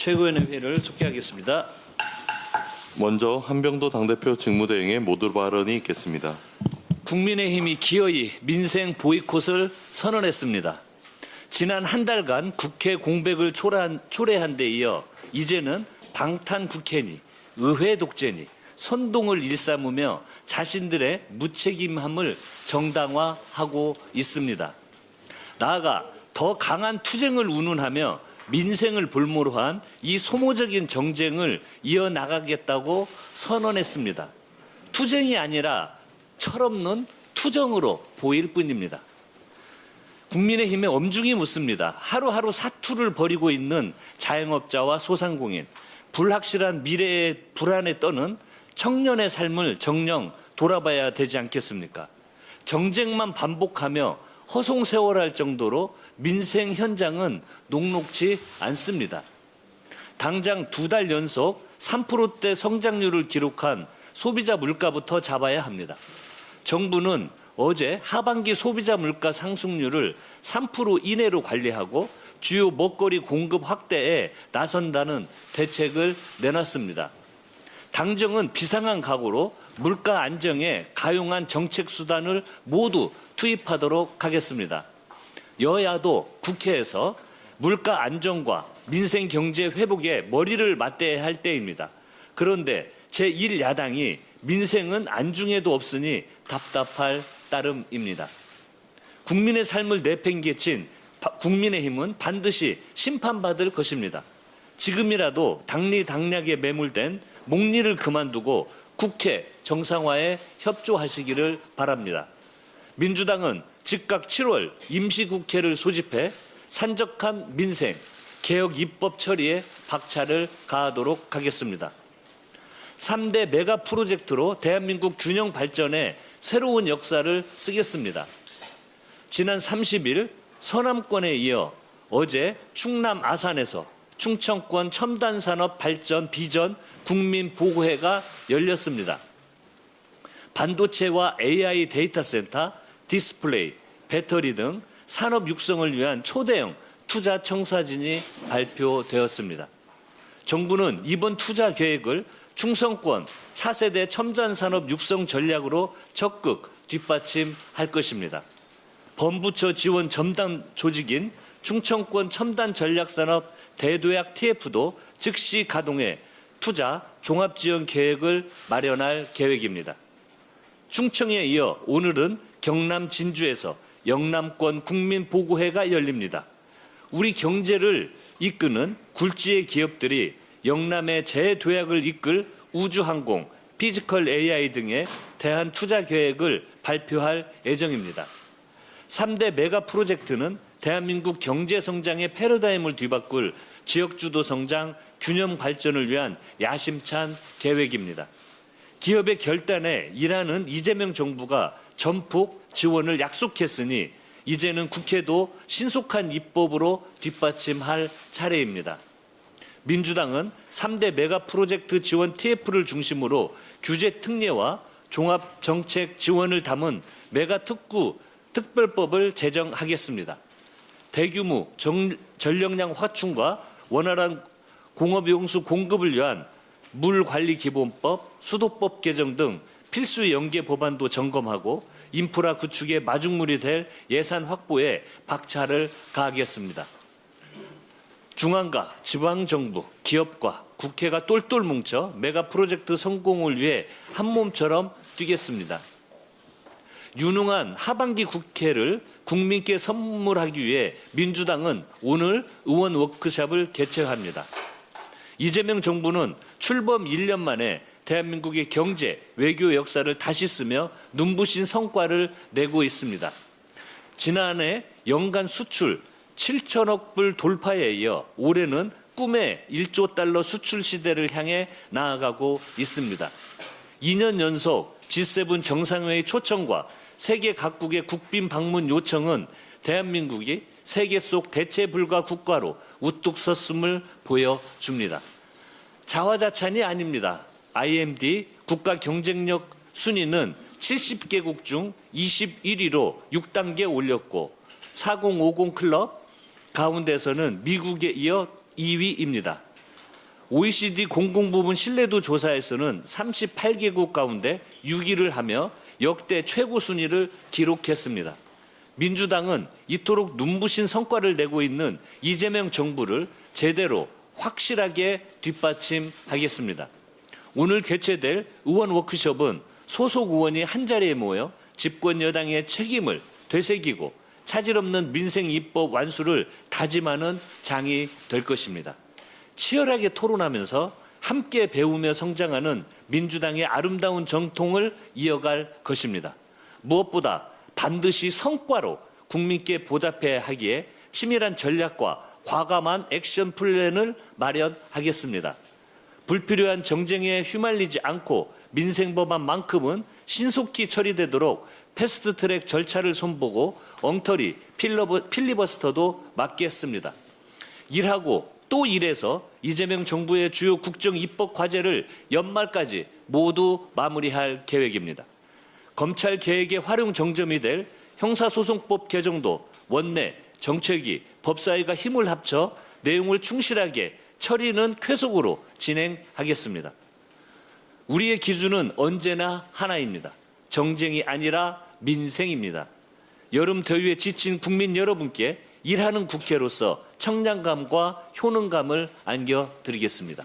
최고위원회 회의를 속개하겠습니다. 먼저 한병도 당대표 직무대행의 모두 발언이 있겠습니다. 국민의힘이 기어이 민생 보이콧을 선언했습니다. 지난 한 달간 국회 공백을 초래한 데 이어 이제는 방탄 국회니 의회 독재니 선동을 일삼으며 자신들의 무책임함을 정당화하고 있습니다. 나아가 더 강한 투쟁을 운운하며 민생을 볼모로 한 이 소모적인 정쟁을 이어나가겠다고 선언했습니다. 투쟁이 아니라 철없는 투정으로 보일 뿐입니다. 국민의힘에 엄중히 묻습니다. 하루하루 사투를 벌이고 있는 자영업자와 소상공인, 불확실한 미래의 불안에 떠는 청년의 삶을 정녕 돌아봐야 되지 않겠습니까? 정쟁만 반복하며 허송세월할 정도로 민생 현장은 녹록지 않습니다. 당장 2달 연속 3%대 성장률을 기록한 소비자 물가부터 잡아야 합니다. 정부는 어제 하반기 소비자 물가 상승률을 3% 이내로 관리하고 주요 먹거리 공급 확대에 나선다는 대책을 내놨습니다. 당정은 비상한 각오로 물가 안정에 가용한 정책 수단을 모두 투입하도록 하겠습니다. 여야도 국회에서 물가 안정과 민생 경제 회복에 머리를 맞대야 할 때입니다. 그런데 제1야당이 민생은 안중에도 없으니 답답할 따름입니다. 국민의 삶을 내팽개친 국민의힘은 반드시 심판받을 것입니다. 지금이라도 당리당략에 매몰된 목리를 그만두고 국회 정상화에 협조하시기를 바랍니다. 민주당은 즉각 7월 임시국회를 소집해 산적한 민생, 개혁 입법 처리에 박차를 가하도록 하겠습니다. 3대 메가 프로젝트로 대한민국 균형 발전에 새로운 역사를 쓰겠습니다. 지난 30일 서남권에 이어 어제 충남 아산에서 충청권 첨단산업 발전 비전 국민보고회가 열렸습니다. 반도체와 AI 데이터 센터, 디스플레이, 배터리 등 산업 육성을 위한 초대형 투자 청사진이 발표되었습니다. 정부는 이번 투자 계획을 충성권 차세대 첨단산업 육성 전략으로 적극 뒷받침할 것입니다. 범부처 지원 전담 조직인 충청권 첨단 전략산업 대도약 TF도 즉시 가동해 투자 종합지원 계획을 마련할 계획입니다. 충청에 이어 오늘은 경남 진주에서 영남권 국민보고회가 열립니다. 우리 경제를 이끄는 굴지의 기업들이 영남의 재도약을 이끌 우주항공, 피지컬 AI 등의 대한 투자 계획을 발표할 예정입니다. 3대 메가 프로젝트는 대한민국 경제 성장의 패러다임을 뒤바꿀 지역주도 성장, 균형 발전을 위한 야심찬 계획입니다. 기업의 결단에 일하는 이재명 정부가 전폭 지원을 약속했으니 이제는 국회도 신속한 입법으로 뒷받침할 차례입니다. 민주당은 3대 메가 프로젝트 지원 TF를 중심으로 규제 특례와 종합정책 지원을 담은 메가 특별법을 제정하겠습니다. 대규모 전력량 확충과 원활한 공업용수 공급을 위한 물관리기본법, 수도법 개정 등 필수 연계 법안도 점검하고 인프라 구축의 마중물이 될 예산 확보에 박차를 가하겠습니다. 중앙과 지방정부, 기업과 국회가 똘똘 뭉쳐 메가 프로젝트 성공을 위해 한몸처럼 뛰겠습니다. 유능한 하반기 국회를 국민께 선물하기 위해 민주당은 오늘 의원 워크숍을 개최합니다. 이재명 정부는 출범 1년 만에 대한민국의 경제, 외교 역사를 다시 쓰며 눈부신 성과를 내고 있습니다. 지난해 연간 수출 7천억 불 돌파에 이어 올해는 꿈의 1조 달러 수출 시대를 향해 나아가고 있습니다. 2년 연속 G7 정상회의 초청과 세계 각국의 국빈 방문 요청은 대한민국이 세계 속 대체 불가 국가로 우뚝 섰음을 보여줍니다. 자화자찬이 아닙니다. IMD 국가 경쟁력 순위는 70개국 중 21위로 6단계 올렸고 4050 클럽 가운데서는 미국에 이어 2위입니다. OECD 공공부문 신뢰도 조사에서는 38개국 가운데 6위를 하며 역대 최고 순위를 기록했습니다. 민주당은 이토록 눈부신 성과를 내고 있는 이재명 정부를 제대로 확실하게 뒷받침하겠습니다. 오늘 개최될 의원 워크숍은 소속 의원이 한자리에 모여 집권 여당의 책임을 되새기고 차질 없는 민생 입법 완수를 다짐하는 장이 될 것입니다. 치열하게 토론하면서 함께 배우며 성장하는 민주당의 아름다운 정통을 이어갈 것입니다. 무엇보다 반드시 성과로 국민께 보답해야 하기에 치밀한 전략과 과감한 액션 플랜을 마련하겠습니다. 불필요한 정쟁에 휘말리지 않고 민생 법안만큼은 신속히 처리되도록 패스트트랙 절차를 손보고 엉터리 필리버스터도 막겠습니다. 일하고 또 일해서 이재명 정부의 주요 국정 입법 과제를 연말까지 모두 마무리할 계획입니다. 검찰 개혁의 활용 정점이 될 형사소송법 개정도 원내, 정책위, 법사위가 힘을 합쳐 내용을 충실하게 처리는 쾌속으로 진행하겠습니다. 우리의 기준은 언제나 하나입니다. 정쟁이 아니라 민생입니다. 여름 더위에 지친 국민 여러분께 일하는 국회로서 청량감과 효능감을 안겨드리겠습니다.